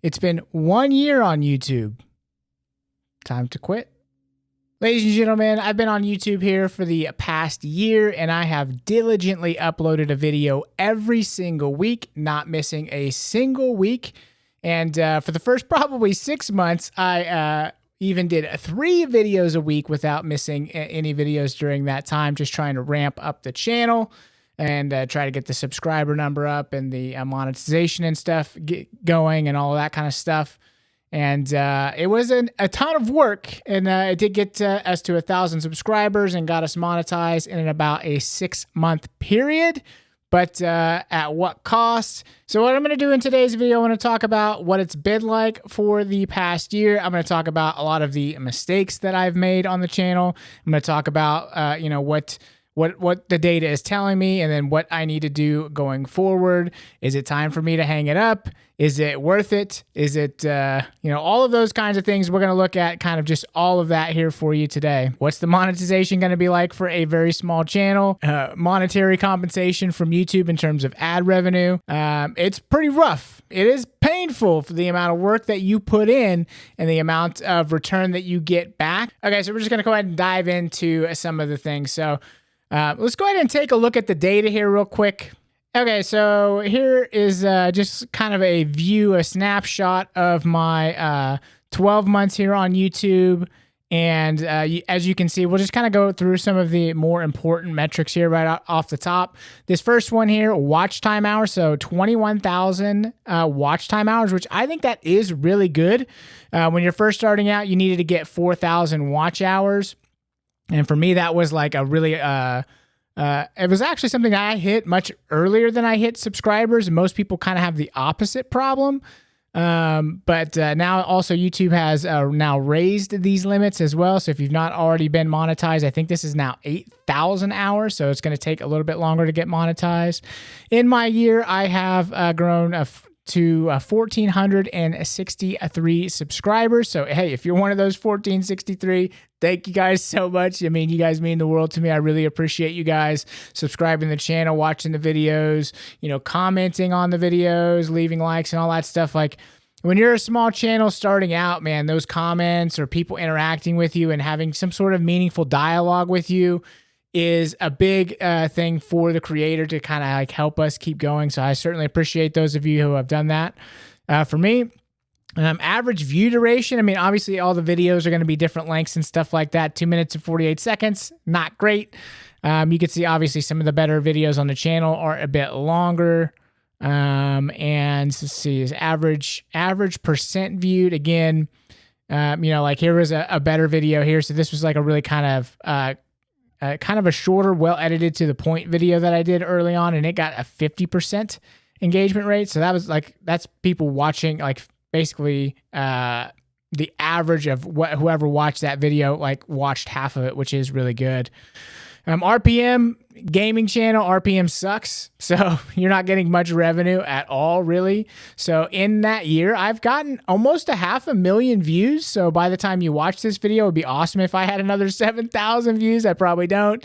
It's been 1 year on YouTube. Time to quit. Ladies and gentlemen, I've been on YouTube here for the past year, and I have diligently uploaded a video every single week, not missing a single week. And for the first probably 6 months, I even did 3 videos a week without missing any videos during that time, just trying to ramp up the channel and try to get the subscriber number up and the monetization and stuff going and all of that kind of stuff. And it was a ton of work, and it did get us to 1,000 subscribers and got us monetized in about a 6-month period. But at what cost? So what I'm going to do in today's video, I want to talk about what it's been like for the past year. I'm going to talk about a lot of the mistakes that I've made on the channel. I'm going to talk about what the data is telling me, and then what I need to do going forward. Is it time for me to hang it up? Is it worth it? Is it, all of those kinds of things. We're going to look at kind of just all of that here for you today. What's the monetization going to be like for a very small channel? Monetary compensation from YouTube in terms of ad revenue. It's pretty rough. It is painful for the amount of work that you put in and the amount of return that you get back. Okay, so we're just going to go ahead and dive into some of the things. So let's go ahead and take a look at the data here real quick. Okay, so here is just kind of a view, a snapshot of my 12 months here on YouTube. And as you can see, we'll just kind of go through some of the more important metrics here right off the top. This first one here, watch time hours. So 21,000 watch time hours, which I think that is really good. When you're first starting out, you needed to get 4,000 watch hours. And for me, that was like a really, it was actually something I hit much earlier than I hit subscribers. Most people kind of have the opposite problem. But now also YouTube has now raised these limits as well. So if you've not already been monetized, I think this is now 8,000 hours. So it's going to take a little bit longer to get monetized. In my year, I have grown to 1,463 subscribers. So, hey, if you're one of those 1,463, thank you guys so much. I mean, you guys mean the world to me. I really appreciate you guys subscribing to the channel, watching the videos, commenting on the videos, leaving likes and all that stuff. Like, when you're a small channel starting out, man, those comments or people interacting with you and having some sort of meaningful dialogue with you is a big thing for the creator to kind of like help us keep going. So I certainly appreciate those of you who have done that. For me, average view duration. I mean, obviously all the videos are going to be different lengths and stuff like that. 2 minutes and 48 seconds, not great. You can see obviously some of the better videos on the channel are a bit longer. And let's see, is average percent viewed again. Like here was a better video here. So this was like a really kind of a shorter, well edited to the point video that I did early on, and it got a 50% engagement rate. So that was like, that's people watching, like basically the average of whoever watched that video, like watched half of it, which is really good. RPM, gaming channel, RPM sucks. So you're not getting much revenue at all, really. So in that year, I've gotten almost 500,000 views. So by the time you watch this video, it would be awesome if I had another 7,000 views. I probably don't.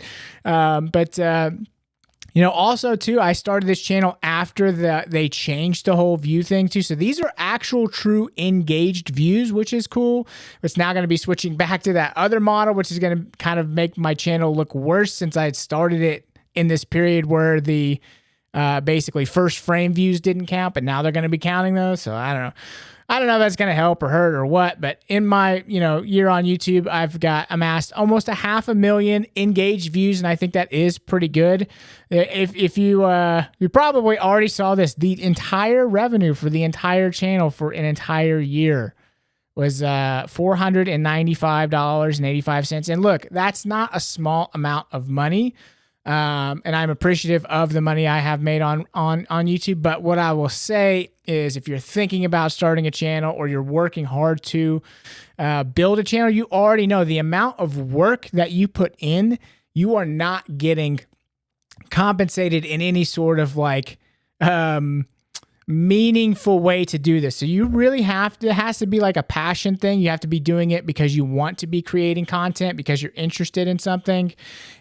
Also too, I started this channel after they changed the whole view thing too. So these are actual true engaged views, which is cool. It's now going to be switching back to that other model, which is going to kind of make my channel look worse since I had started it in this period where the basically first frame views didn't count, but now they're going to be counting those. So I don't know if that's going to help or hurt or what, but in my, year on YouTube, I've amassed almost 500,000 engaged views, and I think that is pretty good. If you probably already saw this, the entire revenue for the entire channel for an entire year was $495.85. And look, that's not a small amount of money. And I'm appreciative of the money I have made on YouTube. But what I will say is, if you're thinking about starting a channel or you're working hard to build a channel, you already know the amount of work that you put in, you are not getting compensated in any sort of like meaningful way to do this. So you really have to, it has to be like a passion thing. You have to be doing it because you want to be creating content, because you're interested in something,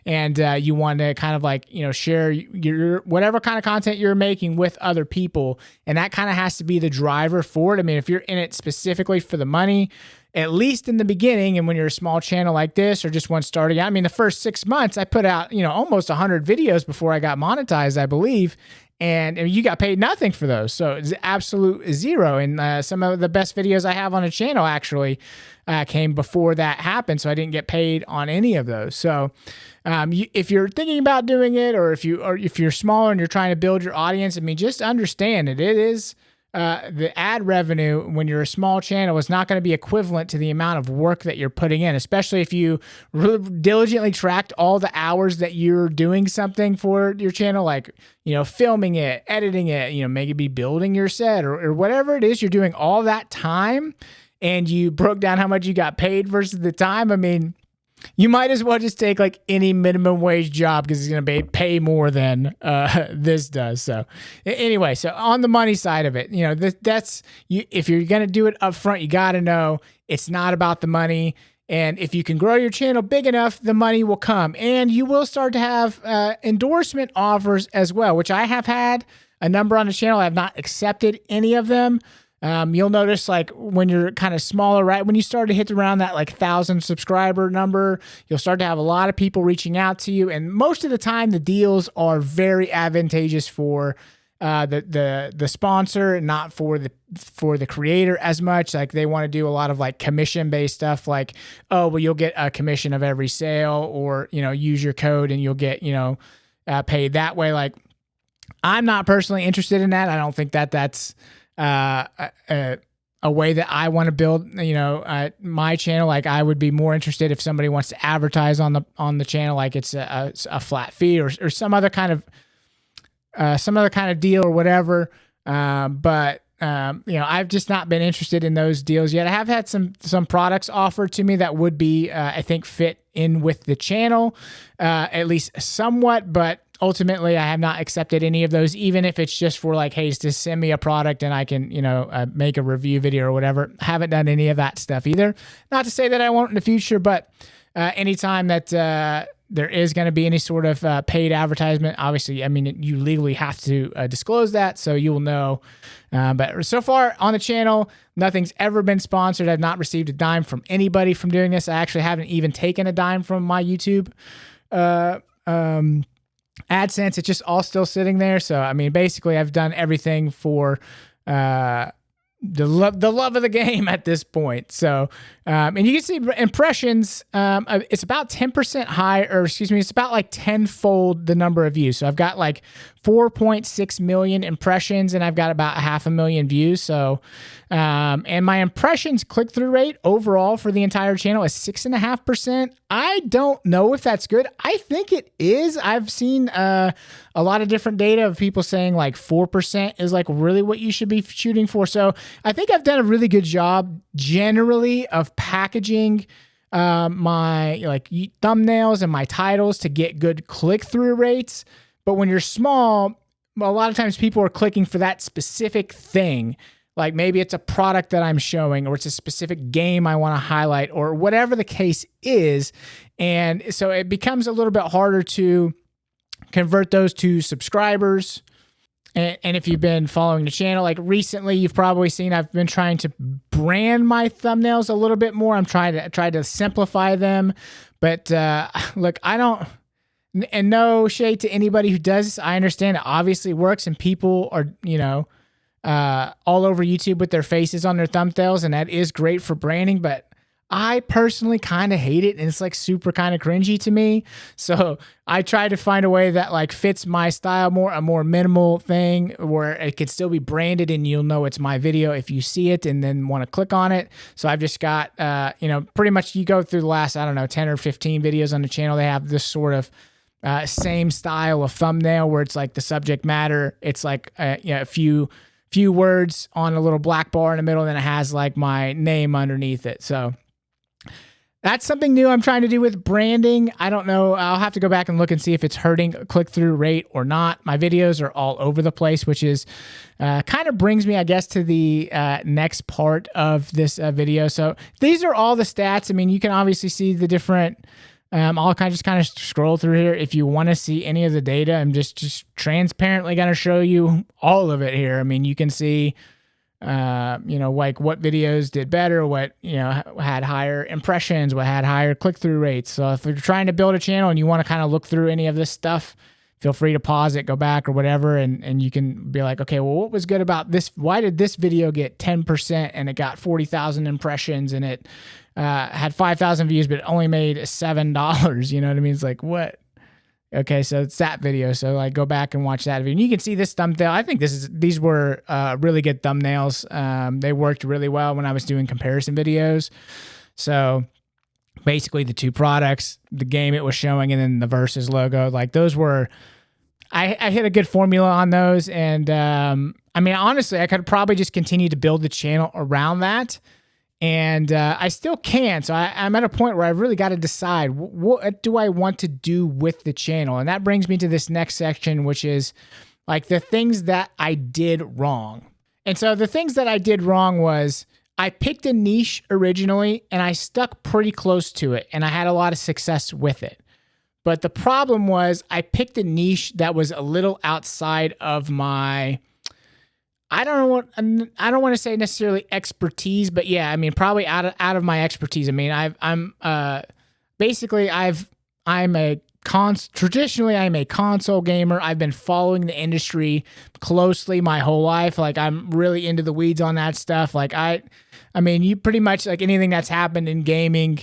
and you want to kind of like, you know, share your whatever kind of content you're making with other people. And that kind of has to be the driver for it. I mean, if you're in it specifically for the money, at least in the beginning, and when you're a small channel like this or just one starting out, I mean, the first 6 months, I put out, you know, almost 100 videos before I got monetized, I believe. And you got paid nothing for those. So it's absolute zero. And some of the best videos I have on a channel actually came before that happened. So I didn't get paid on any of those. So if you're thinking about doing it, or if you're smaller and you're trying to build your audience, I mean, just understand that it is the ad revenue when you're a small channel is not going to be equivalent to the amount of work that you're putting in, especially if you really diligently tracked all the hours that you're doing something for your channel, like, you know, filming it, editing it, you know, maybe building your set or whatever it is you're doing, all that time, and you broke down how much you got paid versus the time. I mean, you might as well just take like any minimum wage job because it's going to pay more than this does. So anyway, so on the money side of it, you know, that's you. If you're going to do it up front, you got to know it's not about the money. And if you can grow your channel big enough, the money will come, and you will start to have endorsement offers as well, which I have had a number on the channel. I have not accepted any of them. You'll notice like when you're kind of smaller, right? When you start to hit around that like 1,000 subscriber number, you'll start to have a lot of people reaching out to you. And most of the time the deals are very advantageous for the sponsor, not for the creator as much. Like they want to do a lot of like commission based stuff, like, oh, well, you'll get a commission of every sale, or, you know, use your code and you'll get, you know, paid that way. Like, I'm not personally interested in that. I don't think that that's a way that I want to build, you know, my channel. Like, I would be more interested if somebody wants to advertise on the channel, like it's a flat fee or some other kind of deal or whatever. But you know, I've just not been interested in those deals yet. I have had some products offered to me that would be, I think, fit in with the channel, at least somewhat, but ultimately I have not accepted any of those, even if it's just for like, hey, just send me a product and I can, you know, make a review video or whatever. Haven't done any of that stuff either. Not to say that I won't in the future, but anytime that there is going to be any sort of paid advertisement, obviously, I mean, you legally have to disclose that, so you will know. But so far on the channel, nothing's ever been sponsored. I've not received a dime from anybody from doing this. I actually haven't even taken a dime from my YouTube AdSense. It's just all still sitting there. So, I mean, basically, I've done everything for the love of the game at this point. So, and you can see impressions, it's about 10% higher, or excuse me, it's about like tenfold the number of views. So I've got like 4.6 million impressions and I've got about 500,000 views. So, and my impressions click-through rate overall for the entire channel is 6.5%. I don't know if that's good. I think it is. I've seen a lot of different data of people saying like 4% is like really what you should be shooting for. So I think I've done a really good job generally of packaging my like thumbnails and my titles to get good click-through rates. But when you're small, a lot of times people are clicking for that specific thing. Like maybe it's a product that I'm showing, or it's a specific game I want to highlight, or whatever the case is. And so it becomes a little bit harder to convert those to subscribers. And if you've been following the channel, like recently, you've probably seen I've been trying to brand my thumbnails a little bit more. I'm trying to simplify them. But look, I don't, and no shade to anybody who does this. I understand it obviously works, and people are, you know, all over YouTube with their faces on their thumbnails, and that is great for branding, but I personally kind of hate it, and it's like super kind of cringy to me. So I try to find a way that like fits my style more, a more minimal thing where it could still be branded and you'll know it's my video if you see it and then want to click on it. So I've just got, you know, pretty much you go through the last, I don't know, 10 or 15 videos on the channel, they have this sort of same style of thumbnail where it's like the subject matter, it's like you know, a few words on a little black bar in the middle, and then it has like my name underneath it. So That's something new I'm trying to do with branding. I don't know. I'll have to go back and look and see if it's hurting click-through rate or not. My videos are all over the place, which is kind of brings me, I guess, to the next part of this video. So these are all the stats. I mean, you can obviously see the different. I'll just kind of scroll through here. If you want to see any of the data, I'm just transparently going to show you all of it here. I mean, you can see. Like what videos did better, what, had higher impressions, what had higher click-through rates. So if you're trying to build a channel and you want to kind of look through any of this stuff, feel free to pause it, go back or whatever. And you can be like, okay, well, what was good about this? Why did this video get 10% and it got 40,000 impressions and it had 5,000 views, but it only made $7? You know what I mean? It's like, what? Okay, so it's that video. So like go back and watch that video. And you can see this thumbnail. I think these were really good thumbnails. They worked really well when I was doing comparison videos. So basically the two products, the game it was showing, and then the versus logo, like those were, I hit a good formula on those. And I mean, honestly, I could probably just continue to build the channel around that. And I still can. So I'm at a point where I've really got to decide what do I want to do with the channel. And that brings me to this next section, which is like the things that I did wrong. And so the things that I did wrong was I picked a niche originally and I stuck pretty close to it. And I had a lot of success with it. But the problem was I picked a niche that was a little outside of my... I don't want to say necessarily expertise, but yeah, I mean, probably out of my expertise. I mean, traditionally I'm a console gamer. I've been following the industry closely my whole life. Like I'm really into the weeds on that stuff. Like I mean, you pretty much like anything that's happened in gaming,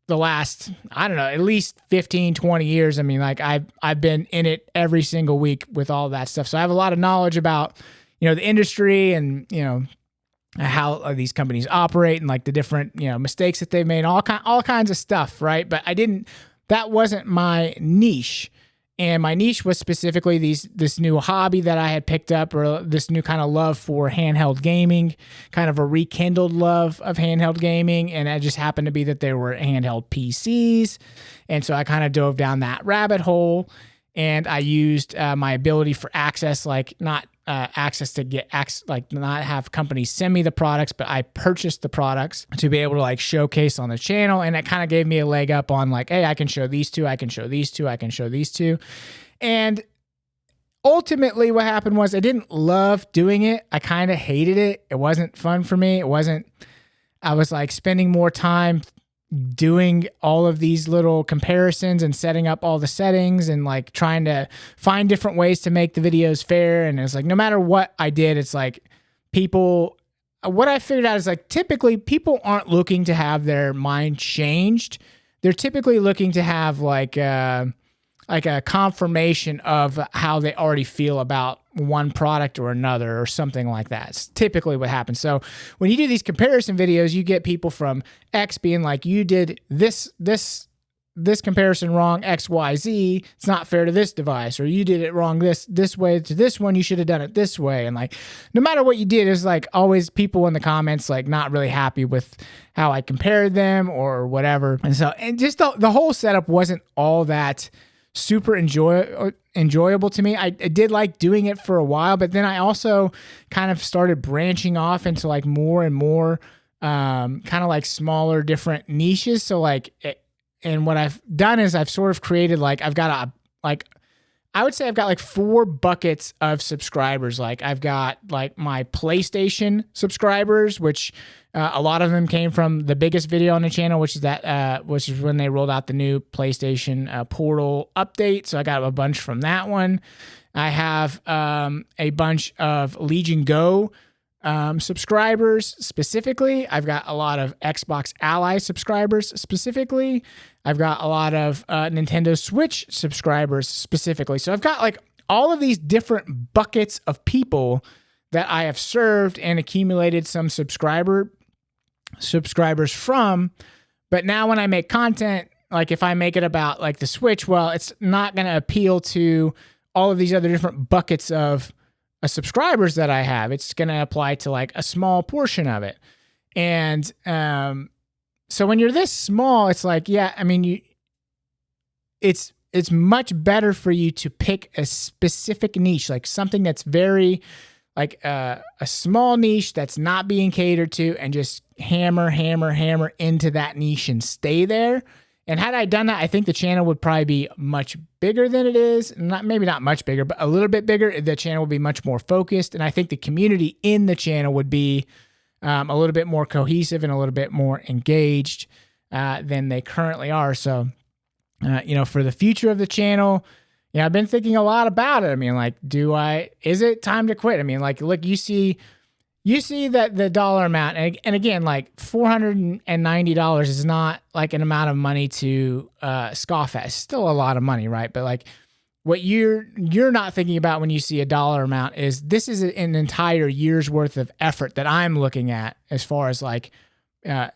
the last, I don't know, at least 15, 20 years. I mean, like I've been in it every single week with all that stuff. So I have a lot of knowledge about, the industry and, how these companies operate and like the different, mistakes that they've made, all kinds of stuff. Right. But that wasn't my niche. And my niche was specifically this new hobby that I had picked up, or this new kind of love for handheld gaming, kind of a rekindled love of handheld gaming. And it just happened to be that there were handheld PCs. And so I kind of dove down that rabbit hole, and I used my ability for access, like not access to get access, like not have companies send me the products, but I purchased the products to be able to like showcase on the channel. And it kind of gave me a leg up on like, hey, I can show these two, I can show these two, I can show these two. And ultimately what happened was I didn't love doing it. I kind of hated it. It wasn't fun for me. I was like spending more time doing all of these little comparisons and setting up all the settings and like trying to find different ways to make the videos fair. And it's like, no matter what I did, it's like what I figured out is like, typically people aren't looking to have their mind changed. They're typically looking to have like a confirmation of how they already feel about one product or another or something like that. It's typically what happens. So when you do these comparison videos, you get people from X being like, you did this comparison wrong, X, Y, Z. It's not fair to this device, or you did it wrong this way to this one. You should have done it this way. And like, no matter what you did, there's like always people in the comments like not really happy with how I compared them or whatever. And just the whole setup wasn't all that super enjoyable to me. I did like doing it for a while, but then I also kind of started branching off into like more and more kind of like smaller different niches. So like, and what I've done is I've sort of created like, I would say I've got like 4 buckets of subscribers. Like I've got like my PlayStation subscribers, which a lot of them came from the biggest video on the channel, which is when they rolled out the new PlayStation Portal update. So I got a bunch from that one. I have a bunch of Legion Go subscribers specifically. I've got a lot of Xbox Ally subscribers specifically. I've got a lot of Nintendo Switch subscribers specifically. So I've got like all of these different buckets of people that I have served and accumulated some subscribers from. But now when I make content, like if I make it about like the Switch, well, it's not going to appeal to all of these other different buckets of subscribers that I have. It's going to apply to like a small portion of it. And So when you're this small, it's like, yeah, I mean, it's much better for you to pick a specific niche, like something that's very like a small niche that's not being catered to, and just hammer into that niche and stay there. And had I done that, I think the channel would probably be much bigger than it is. Maybe not much bigger, but a little bit bigger. The channel would be much more focused. And I think the community in the channel would be a little bit more cohesive and a little bit more engaged than they currently are. So, for the future of the channel, I've been thinking a lot about it. I mean, like, is it time to quit? I mean, like, look, you see that the dollar amount, and again, like $490 is not like an amount of money to scoff at. It's still a lot of money, right? But like, what you're not thinking about when you see a dollar amount is this is an entire year's worth of effort that I'm looking at, as far as like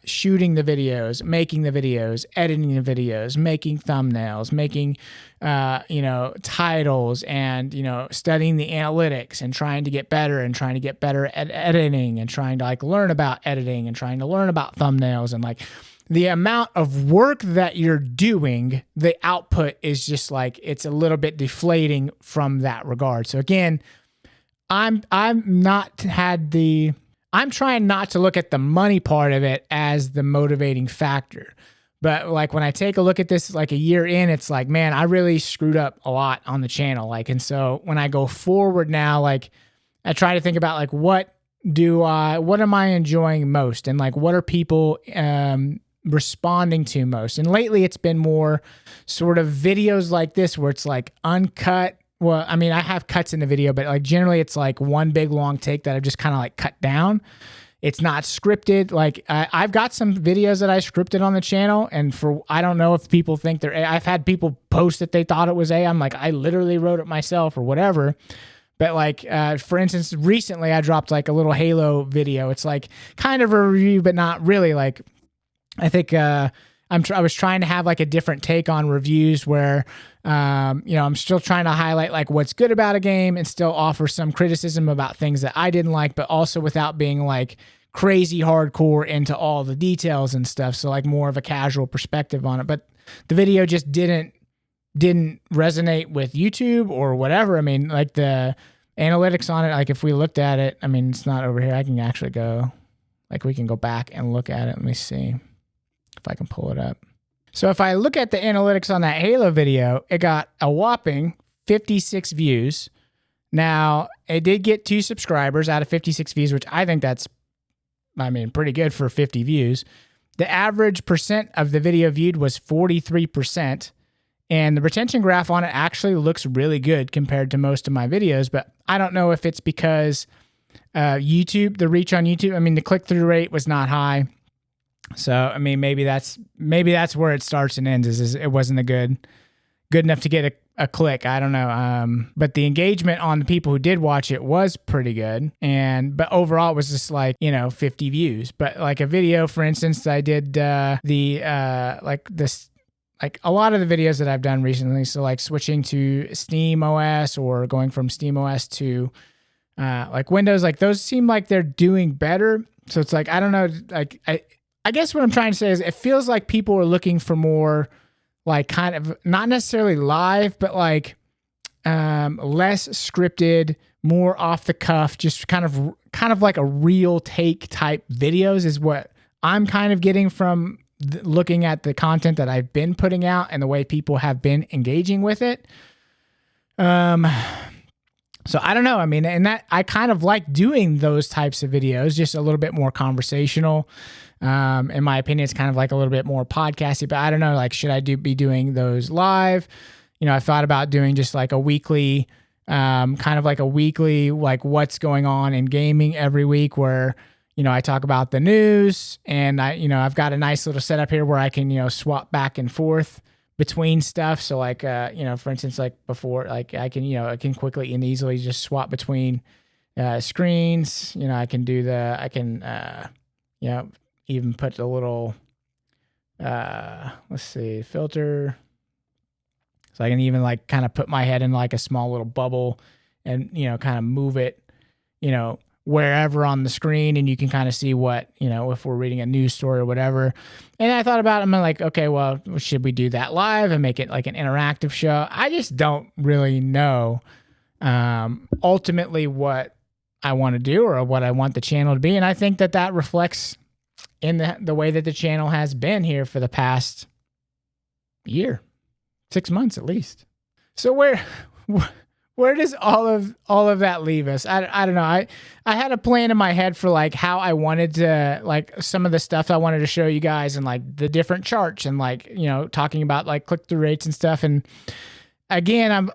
shooting the videos, making the videos, editing the videos, making thumbnails, making titles, and studying the analytics and trying to get better at editing, and trying to like learn about editing and trying to learn about thumbnails. And like, the amount of work that you're doing, the output is just like, it's a little bit deflating from that regard. So again, I'm trying not to look at the money part of it as the motivating factor. But like, when I take a look at this like a year in, it's like, man, I really screwed up a lot on the channel. Like, and so when I go forward now, like, I try to think about like, what am I enjoying most? And like, what are people responding to most? And lately it's been more sort of videos like this, where it's like uncut. Well, I mean, I have cuts in the video, but like generally it's like one big long take that I've just kind of like cut down. It's not scripted. Like I've got some videos that I scripted on the channel, and I don't know if people think they're I've had people post that they thought it was I'm like, I literally wrote it myself or whatever. But like, for instance, recently I dropped like a little Halo video. It's like kind of a review, but not really. Like, I think I was trying to have like a different take on reviews, where I'm still trying to highlight like what's good about a game and still offer some criticism about things that I didn't like, but also without being like crazy hardcore into all the details and stuff. So like more of a casual perspective on it. But the video just didn't resonate with YouTube or whatever. I mean, like the analytics on it, like if we looked at it, I mean, it's not over here. I can actually go, like, we can go back and look at it. Let me see if I can pull it up. So if I look at the analytics on that Halo video, it got a whopping 56 views. Now, it did get 2 subscribers out of 56 views, which I think that's, pretty good for 50 views. The average percent of the video viewed was 43%, and the retention graph on it actually looks really good compared to most of my videos, but I don't know if it's because YouTube, the reach on YouTube, the click-through rate was not high. So, maybe that's where it starts and ends, is it wasn't good enough to get a click. I don't know. But the engagement on the people who did watch it was pretty good. But overall it was just like, 50 views. But like a video, for instance, I did like a lot of the videos that I've done recently. So like switching to Steam OS or going from Steam OS to like Windows, like those seem like they're doing better. So it's like, I don't know, like I guess what I'm trying to say is it feels like people are looking for more like kind of not necessarily live, but like less scripted, more off the cuff, just kind of like a real take type videos is what I'm kind of getting from looking at the content that I've been putting out and the way people have been engaging with it. So I don't know. And that I kind of like doing those types of videos, just a little bit more conversational. In my opinion, it's kind of like a little bit more podcasty, but I don't know, like, should I be doing those live? I thought about doing just like a weekly, kind of like a weekly, like what's going on in gaming every week, where, I talk about the news, and I've got a nice little setup here where I can, swap back and forth between stuff. So like, for instance, like before, like I can quickly and easily just swap between screens. I can even put a little, let's see, filter. So I can even like kind of put my head in like a small little bubble and, kind of move it, wherever on the screen, and you can kind of see what, if we're reading a news story or whatever. And I thought about it, I'm like, okay, well, should we do that live and make it like an interactive show? I just don't really know ultimately what I want to do or what I want the channel to be. And I think that reflects in the way that the channel has been here for the past year, 6 months at least. So where does all of that leave us? I don't know. I had a plan in my head for like how I wanted to, like some of the stuff I wanted to show you guys, and like the different charts, and like, talking about like click-through rates and stuff. And again,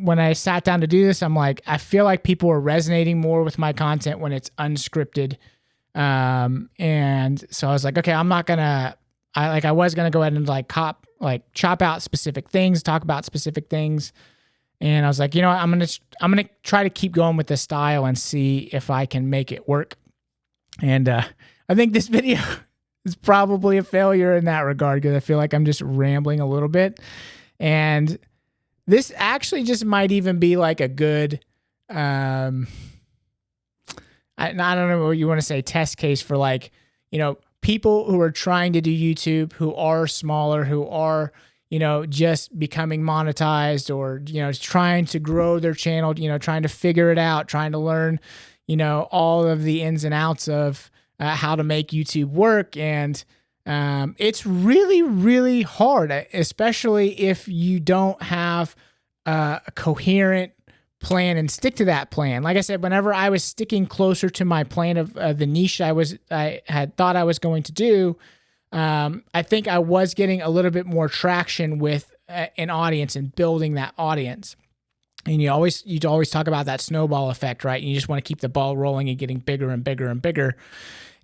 when I sat down to do this, I'm like, I feel like people are resonating more with my content when it's unscripted. And so I was like, okay, I was gonna go ahead and chop out specific things, talk about specific things. And I was like, I'm gonna try to keep going with this style and see if I can make it work. And I think this video is probably a failure in that regard, because I feel like I'm just rambling a little bit. And this actually just might even be like a good, I don't know what you want to say, test case for like, people who are trying to do YouTube, who are smaller, who are, just becoming monetized, or, trying to grow their channel, trying to figure it out, trying to learn, all of the ins and outs of how to make YouTube work. And it's really, really hard, especially if you don't have a coherent plan and stick to that plan. Like I said, whenever I was sticking closer to my plan of the niche I had thought I was going to do, I think I was getting a little bit more traction with an audience and building that audience. And you always talk about that snowball effect, right? You just want to keep the ball rolling and getting bigger and bigger and bigger.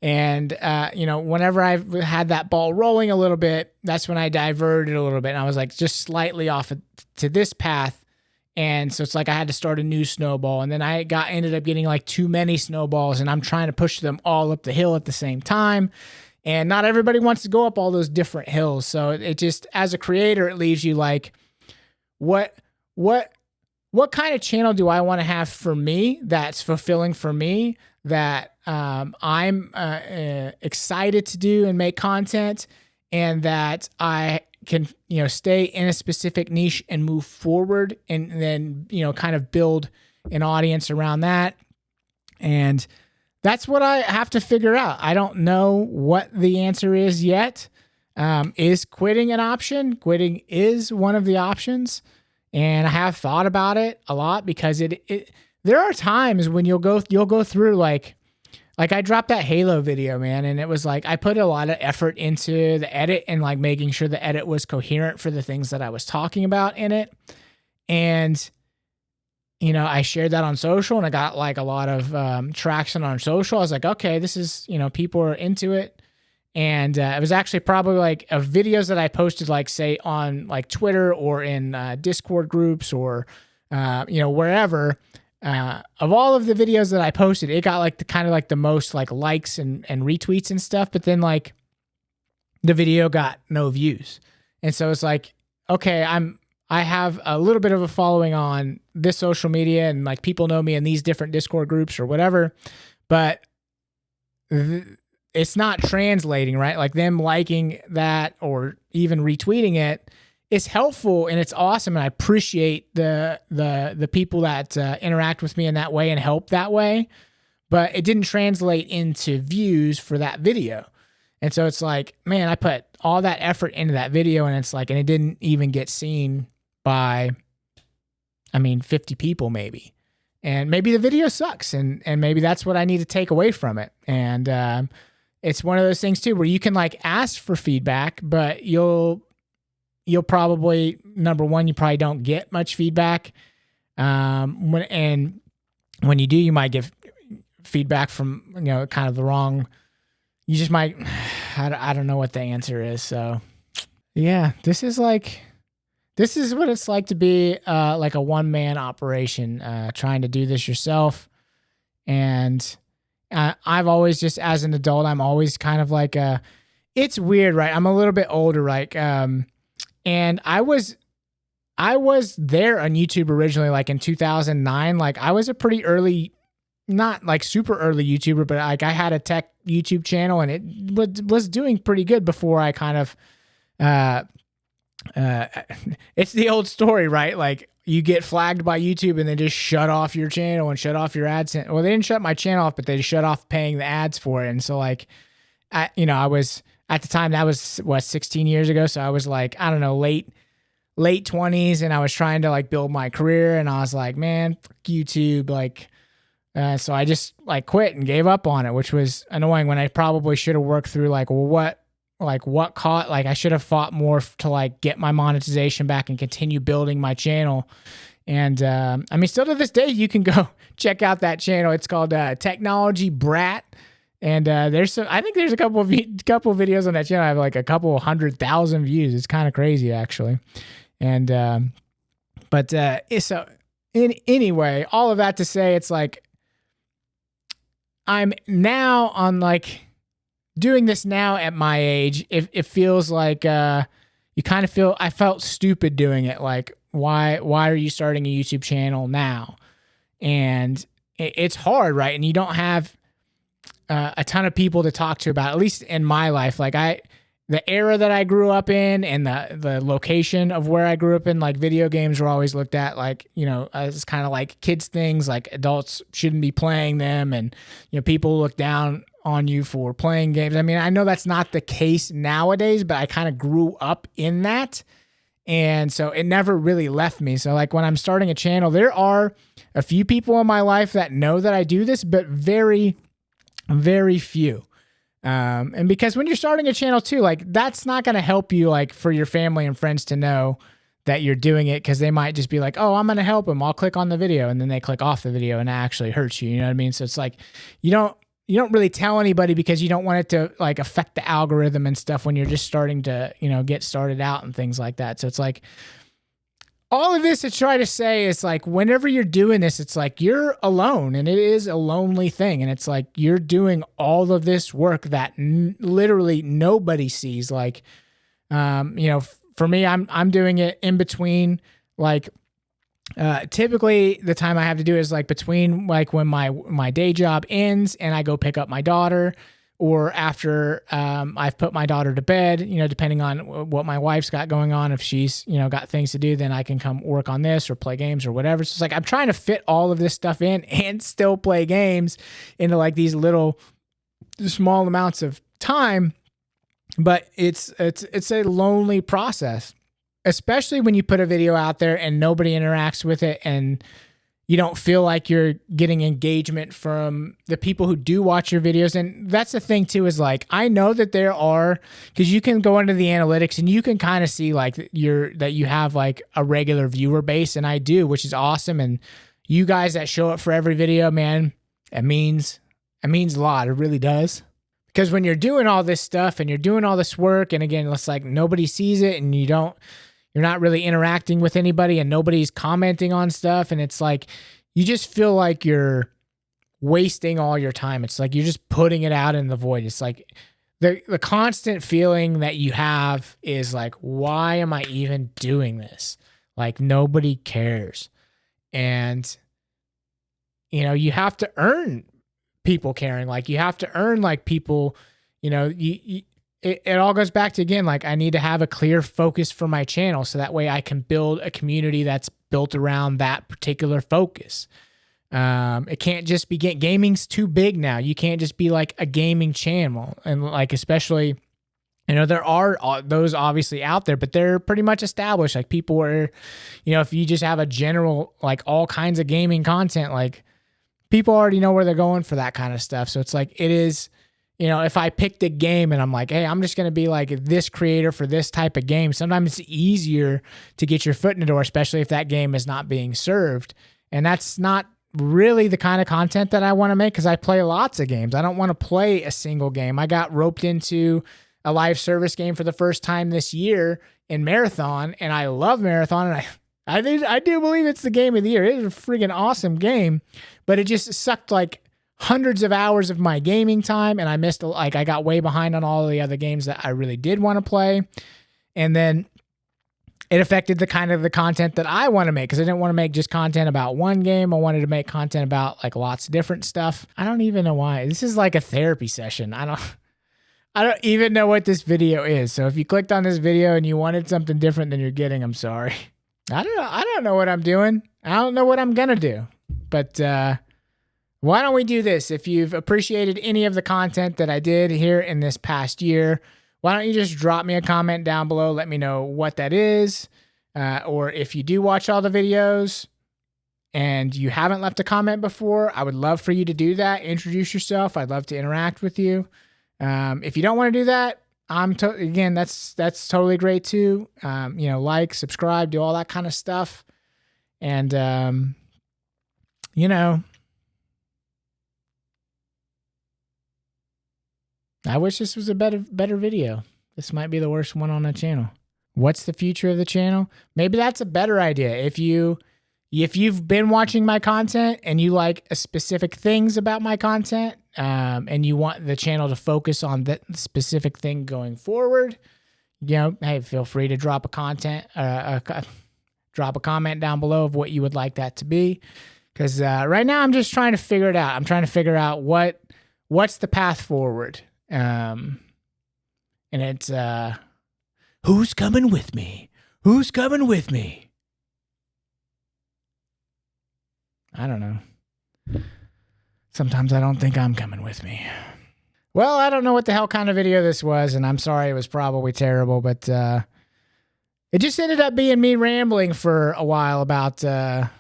And, whenever I've had that ball rolling a little bit, that's when I diverted a little bit. And I was like just slightly off to this path. And so it's like I had to start a new snowball. And then I ended up getting like too many snowballs, and I'm trying to push them all up the hill at the same time. And not everybody wants to go up all those different hills. So it just, as a creator, it leaves you like, what kind of channel do I want to have for me that's fulfilling for me, that I'm excited to do and make content, and that I can, stay in a specific niche and move forward, and then, kind of build an audience around that. And that's what I have to figure out. I don't know what the answer is yet. Is quitting an option? Quitting is one of the options. And I have thought about it a lot, because there are times when you'll go through like I dropped that Halo video, man, and it was like I put a lot of effort into the edit and like making sure the edit was coherent for the things that I was talking about in it. And I shared that on social, and I got like a lot of traction on social. I was like, okay, this is, people are into it. And it was actually probably like of videos that I posted, like say on like Twitter or in Discord groups or, wherever. Of all of the videos that I posted, it got like the most like likes and retweets and stuff. But then like the video got no views. And so it's like, okay, I have a little bit of a following on this social media, and like people know me in these different Discord groups or whatever, but it's not translating, right? Like them liking that or even retweeting it is helpful, and it's awesome. And I appreciate the people that interact with me in that way and help that way, but it didn't translate into views for that video. And so it's like, man, I put all that effort into that video, and it's like, and it didn't even get seen by, 50 people maybe. And maybe the video sucks, and maybe that's what I need to take away from it. And it's one of those things too, where you can like ask for feedback, but you'll probably, number one, you probably don't get much feedback. When you do, you might get feedback from, kind of the wrong, you just might, I don't know what the answer is. So yeah, this is what it's like to be like a one-man operation, trying to do this yourself. And I've always, just as an adult, I'm always kind of like it's weird, right? I'm a little bit older, like, and I was there on YouTube originally, like in 2009. Like I was a pretty early, not like super early YouTuber, but like I had a tech YouTube channel and it was doing pretty good before I kind of, it's the old story, right? Like you get flagged by YouTube and they just shut off your channel and shut off your ads. Well, they didn't shut my channel off, but they just shut off paying the ads for it. And so like, I was at the time, that was what, 16 years ago. So I was like, I don't know, late 20s, and I was trying to like build my career, and I was like, man, fuck YouTube. Like, so I just like quit and gave up on it, which was annoying when I probably should have worked through like, well, what caught, like I should have fought more to like get my monetization back and continue building my channel. And I mean, still to this day, you can go check out that channel. It's called Technology Brat. And I think there's a couple videos on that channel. I have like a couple 100,000 views. It's kind of crazy actually. And, anyway, all of that to say, it's like, I'm now on like doing this now at my age. It feels like, you kind of feel, I felt stupid doing it. Like, why are you starting a YouTube channel now? And it's hard, right? And you don't have a ton of people to talk to about, at least in my life. Like the era that I grew up in and the location of where I grew up in, like video games were always looked at like, as kind of like kids things, like adults shouldn't be playing them. And, people look down on you for playing games. I mean, I know that's not the case nowadays, but I kind of grew up in that. And so it never really left me. So like when I'm starting a channel, there are a few people in my life that know that I do this, but very, very few. And because when you're starting a channel too, like that's not going to help you like for your family and friends to know that you're doing it, because they might just be like, oh, I'm going to help them, I'll click on the video, and then they click off the video and it actually hurts you. You know what I mean? So it's like you don't really tell anybody because you don't want it to like affect the algorithm and stuff when you're just starting to, get started out and things like that. So it's like all of this to try to say is like, whenever you're doing this, it's like you're alone, and it is a lonely thing. And it's like, you're doing all of this work that literally nobody sees. Like, for me, I'm doing it in between, like, typically the time I have to do is like between like when my day job ends and I go pick up my daughter, or after I've put my daughter to bed, depending on what my wife's got going on. If she's, got things to do, then I can come work on this or play games or whatever. So it's like I'm trying to fit all of this stuff in and still play games into like these little small amounts of time. But it's a lonely process, especially when you put a video out there and nobody interacts with it, and you don't feel like you're getting engagement from the people who do watch your videos. And that's the thing too, is like, I know that there are, because you can go into the analytics and you can kind of see like that you have like a regular viewer base, and I do, which is awesome. And you guys that show up for every video, man, it means a lot. It really does. Because when you're doing all this stuff and you're doing all this work, and again, it's like nobody sees it, and you're not really interacting with anybody, and nobody's commenting on stuff. And it's like, you just feel like you're wasting all your time. It's like, you're just putting it out in the void. It's like the constant feeling that you have is like, why am I even doing this? Like, nobody cares. And, you have to earn people caring. Like, you have to earn like people, it all goes back to, again, like I need to have a clear focus for my channel, so that way I can build a community that's built around that particular focus. It can't just be gaming's too big now. You can't just be like a gaming channel. And like, especially, there are those obviously out there, but they're pretty much established. Like people are, if you just have a general, like all kinds of gaming content, like people already know where they're going for that kind of stuff. So it's like, it is, if I picked a game and I'm like, hey, I'm just going to be like this creator for this type of game, sometimes it's easier to get your foot in the door, especially if that game is not being served. And that's not really the kind of content that I want to make, because I play lots of games. I don't want to play a single game. I got roped into a live service game for the first time this year in Marathon, and I love Marathon, and I do believe it's the game of the year. It is a freaking awesome game, but it just sucked like hundreds of hours of my gaming time, and I missed, like, I got way behind on all the other games that I really did want to play. And then it affected the kind of the content that I want to make, because I didn't want to make just content about one game. I wanted to make content about like lots of different stuff. I don't even know why. This is like a therapy session. I don't even know what this video is. So if you clicked on this video and you wanted something different than you're getting, I'm sorry. I don't know. I don't know what I'm doing. I don't know what I'm going to do. But why don't we do this? If you've appreciated any of the content that I did here in this past year, why don't you just drop me a comment down below? Let me know what that is. Or if you do watch all the videos and you haven't left a comment before, I would love for you to do that. Introduce yourself. I'd love to interact with you. If you don't want to do that, again, that's totally great too. Like, subscribe, do all that kind of stuff. And, I wish this was a better video. This might be the worst one on the channel. What's the future of the channel? Maybe that's a better idea. If you've been watching my content and you like specific things about my content, and you want the channel to focus on that specific thing going forward, hey, feel free to drop a comment down below of what you would like that to be. Because right now I'm just trying to figure it out. I'm trying to figure out what's the path forward. And it's who's coming with me? Who's coming with me? I don't know. Sometimes I don't think I'm coming with me. Well, I don't know what the hell kind of video this was, and I'm sorry it was probably terrible, but it just ended up being me rambling for a while about how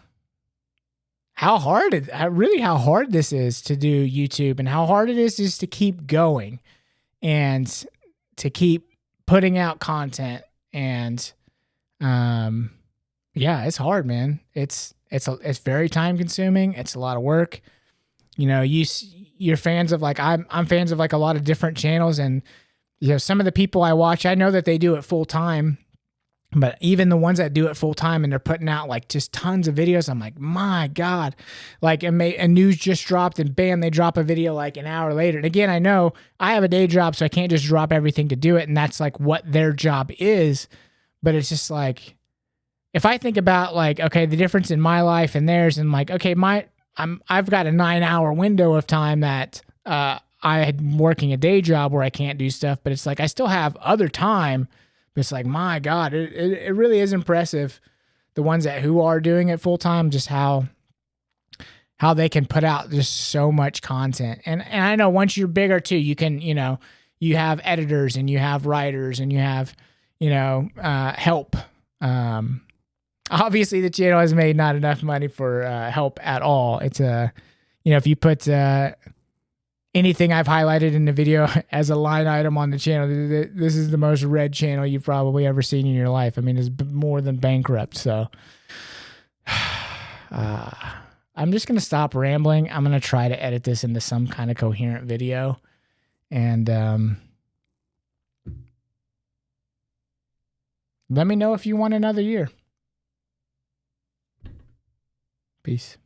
hard this is to do YouTube, and how hard it is just to keep going and to keep putting out content. And yeah, it's hard, man. It's very time consuming. It's a lot of work. You're fans of, like, I'm fans of like a lot of different channels, and some of the people I watch, I know that they do it full time. But even the ones that do it full time and they're putting out like just tons of videos, I'm like, my God, like a news just dropped and bam, they drop a video like an hour later. And again, I know I have a day job, so I can't just drop everything to do it. And that's like what their job is. But it's just like, if I think about like, okay, the difference in my life and theirs, and like, okay, I've got a 9-hour window of time that I'm working a day job where I can't do stuff, but it's like I still have other time. But it's like, my God, it really is impressive, the ones who are doing it full time, just how they can put out just so much content. And I know once you're bigger too, you can, you have editors and you have writers and you have, help. Obviously the channel has made not enough money for help at all. It's if you put anything I've highlighted in the video as a line item on the channel, this is the most read channel you've probably ever seen in your life. I mean, it's more than bankrupt. So I'm just going to stop rambling. I'm going to try to edit this into some kind of coherent video. And let me know if you want another year. Peace.